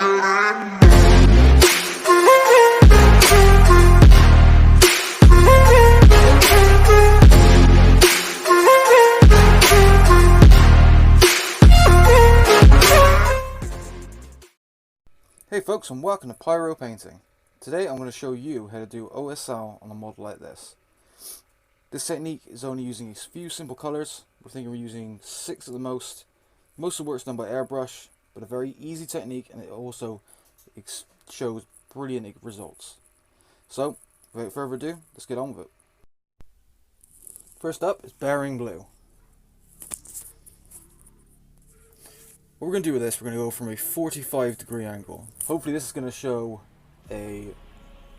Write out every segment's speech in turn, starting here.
Hey folks, and welcome to Pyro Painting. Today I'm going to show you how to do OSL on a model like this. This technique is only using a few simple colours. We're thinking we're using 6 at the most. Most of the work's done by airbrush, but a very easy technique, and it also shows brilliant results. So, without further ado, let's get on with it. First up is Bering blue. What we're going to do with this, we're going to go from a 45-degree angle. Hopefully this is going to show a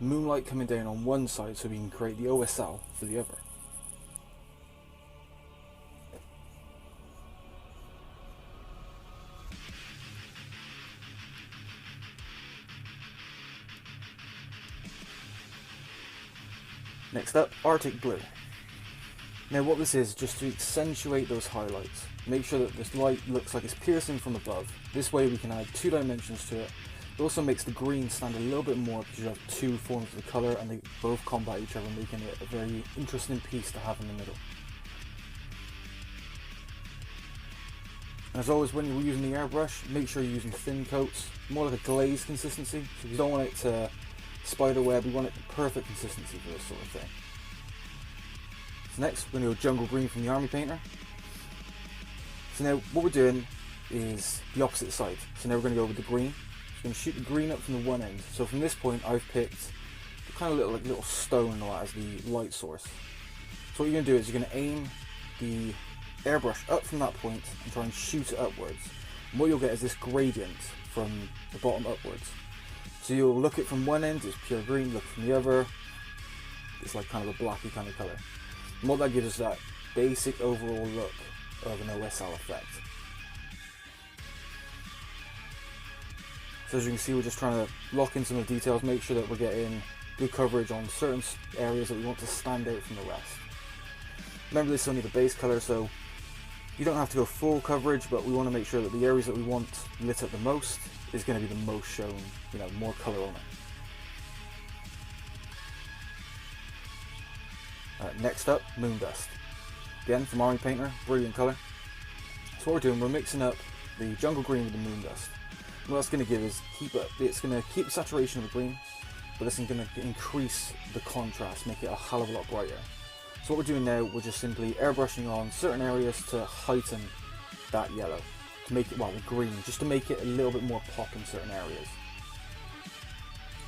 moonlight coming down on one side so we can create the OSL for the other. Next up, Artic blue. Now what this is, just to accentuate those highlights. Make sure that this light looks like it's piercing from above. This way we can add 2 dimensions to it. It also makes the green stand a little bit more because you have 2 forms of the colour and they both combat each other, making it a very interesting piece to have in the middle. And as always, when you're using the airbrush, make sure you're using thin coats, more like a glaze consistency. So we don't want it to spider web, we want it the perfect consistency for this sort of thing. So next, we're going to go jungle green from the army painter. So now what we're doing is the opposite side. So now we're going to go with the green. So we're going to shoot the green up from the one end. So from this point I've picked the kind of little stone as the light source. So what you're going to do is you're going to aim the airbrush up from that point and try and shoot it upwards. And what you'll get is this gradient from the bottom upwards. So you'll look it from one end, it's pure green, look from the other, it's like kind of a blacky kind of colour. And what that gives us that basic overall look of an OSL effect. So as you can see, we're just trying to lock in some of the details, make sure that we're getting good coverage on certain areas that we want to stand out from the rest. Remember, this is only the base colour, so you don't have to go full coverage, but we want to make sure that the areas that we want lit up the most is going to be the most shown, more colour on it. Next up, moon dust. Again, from Army Painter, brilliant colour. So what we're doing, we're mixing up the jungle green with the moon dust. And what that's going to give is it's going to keep the saturation of the green, but it's going to increase the contrast, make it a hell of a lot brighter. So what we're doing now, we're just simply airbrushing on certain areas to heighten that yellow, to make it, the green, just to make it a little bit more pop in certain areas.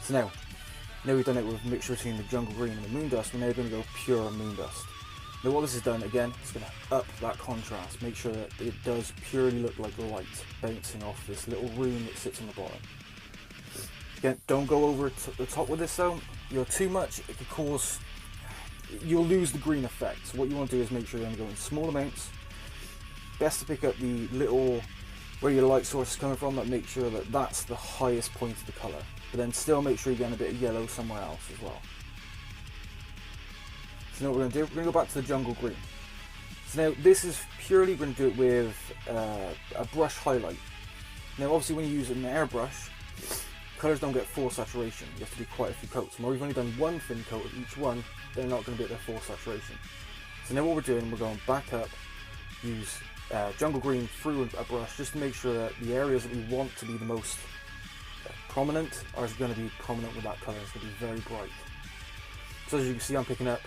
So now we've done it with a mixture between the jungle green and the moon dust, we're now going to go pure moon dust. Now what this has done, again, it's going to up that contrast, make sure that it does purely look like light bouncing off this little rune that sits on the bottom. Again, don't go over the top with this though. Too much, it could cause, you'll lose the green effect. So what you want to do is make sure you're only going in small amounts. Best to pick up the little, where your light source is coming from, but make sure that that's the highest point of the colour. But then still make sure you're getting a bit of yellow somewhere else as well. So now what we're going to do, we're going to go back to the jungle green. So now this is purely going to do it with a brush highlight. Now obviously when you use an airbrush, colours don't get full saturation. You have to do quite a few coats. And where we've only done one thin coat of each one, they're not going to be at their full saturation. So now what we're doing, we're going back up, use jungle green through a brush just to make sure that the areas that we want to be the most prominent are going to be prominent with that colour. It's going to be very bright. So as you can see, I'm picking up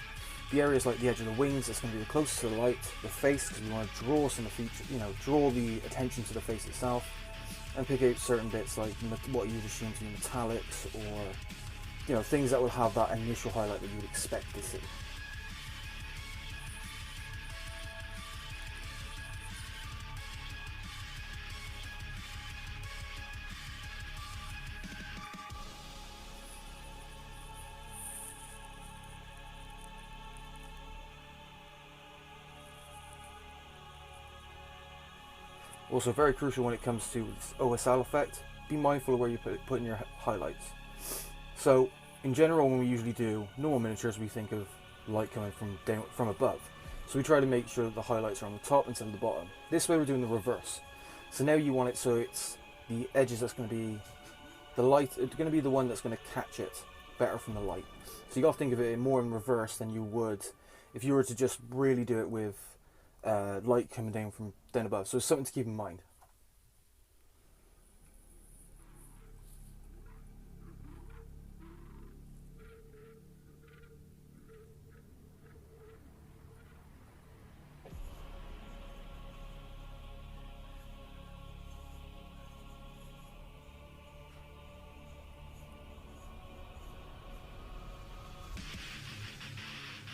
the areas like the edge of the wings, that's going to be the closest to the light, the face, because we want to draw some of the feature, draw the attention to the face itself, and pick out certain bits like what you'd assume to be metallics, or things that will have that initial highlight that you would expect to see. Also very crucial when it comes to this OSL effect, be mindful of where you put in your highlights. So in general, when we usually do normal miniatures, we think of light coming from above. So we try to make sure that the highlights are on the top instead of the bottom. This way we're doing the reverse. So now you want it so it's the edges that's going to be the light, it's going to be the one that's going to catch it better from the light. So you got to think of it more in reverse than you would if you were to just really do it with light coming down from down above. So it's something to keep in mind.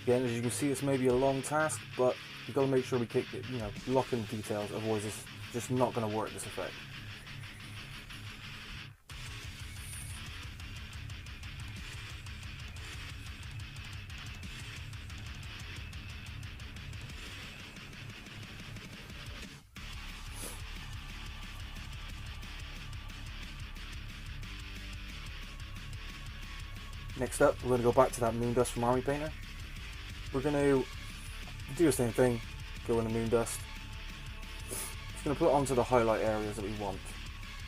Again, as you can see, it's maybe a long task, but you've got to make sure we keep it, lock in the details, otherwise it's just not going to work, this effect. Next up, we're going to go back to that moon dust from Army Painter. We're going to do the same thing, go in the moon dust. Just going to put it onto the highlight areas that we want.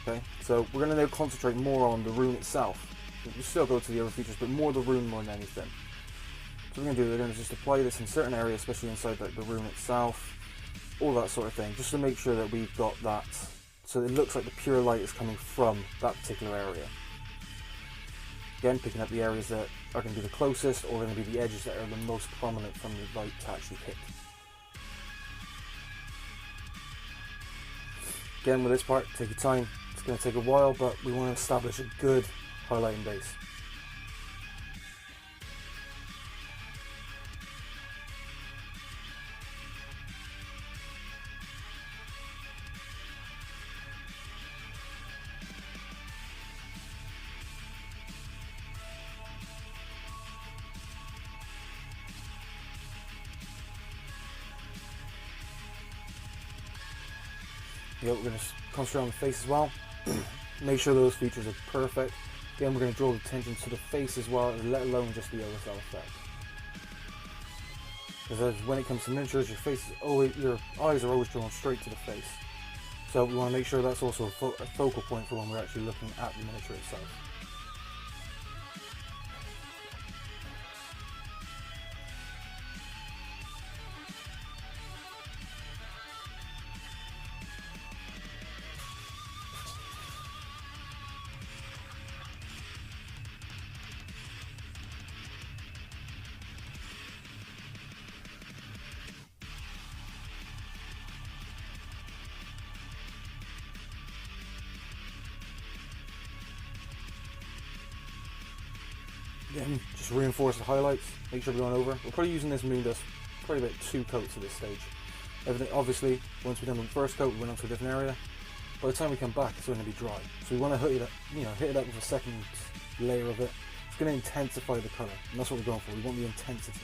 Okay, so we're going to now concentrate more on the rune itself. We still go to the other features, but more the rune more than anything. So we're going to do, we're going to just apply this in certain areas, especially inside like the rune itself, all that sort of thing, just to make sure that we've got that, so it looks like the pure light is coming from that particular area. Again, picking up the areas that are going to be the closest, or going to be the edges that are the most prominent from the light to actually hit. Again, with this part, take your time. It's going to take a while, but we want to establish a good highlighting base. Yeah, we're going to concentrate on the face as well. Make sure those features are perfect. Again, we're going to draw the attention to the face as well, let alone just the OSL effect. Because when it comes to miniatures, your eyes are always drawn straight to the face. So we want to make sure that's also a focal point for when we're actually looking at the miniature itself. Again, just reinforce the highlights, make sure we're going over. We're probably using this moon dust probably about 2 coats at this stage. Everything, obviously, once we've done the first coat, we went on to a different area. By the time we come back, it's going to be dry. So we want to hit it up with a second layer of it. It's going to intensify the colour, and that's what we're going for. We want the intensity.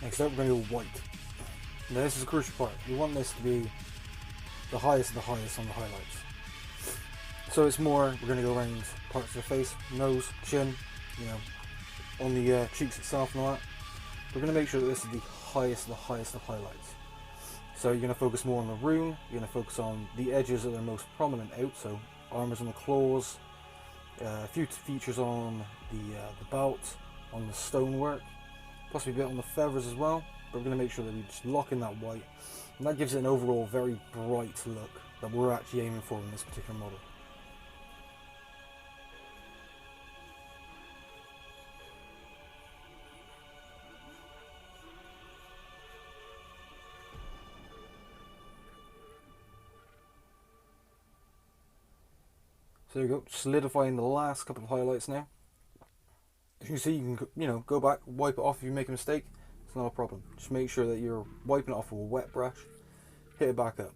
Next up, we're going to go white. Now this is a crucial part. We want this to be the highest of the highest on the highlights. So it's more, we're going to go around parts of the face, nose, chin, on the cheeks itself and all that. We're going to make sure that this is the highest of the highest of highlights. So you're going to focus more on the rune, you're going to focus on the edges that are most prominent out, so armors on the claws, a few features on the belt, on the stonework, possibly a bit on the feathers as well, but we're going to make sure that we just lock in that white, and that gives it an overall very bright look that we're actually aiming for in this particular model. So there you go, solidifying the last couple of highlights now. As you can see, you can go back, wipe it off if you make a mistake. It's not a problem. Just make sure that you're wiping it off with a wet brush. Hit it back up.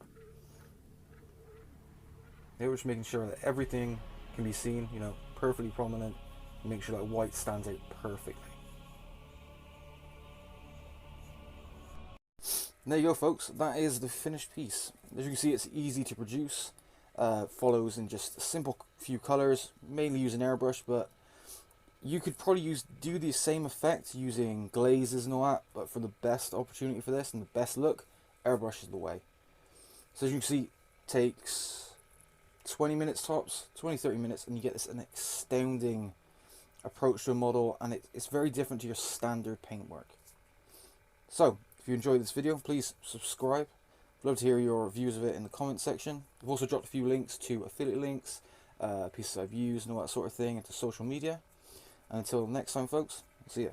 They were just making sure that everything can be seen, you know, perfectly prominent, and make sure that white stands out perfectly. And there you go, folks. That is the finished piece. As you can see, it's easy to produce. Follows in just a simple few colors, mainly using airbrush, but you could probably do the same effect using glazes and all that, but for the best opportunity for this and the best look, airbrush is the way. So as you can see, takes 20 minutes tops, 20-30 minutes, and you get an astounding approach to a model, and it's very different to your standard paintwork. So, if you enjoyed this video, please subscribe. I'd love to hear your views of it in the comment section. I've also dropped a few links to affiliate links, pieces I've used and all that sort of thing into social media. And until next time, folks, see ya.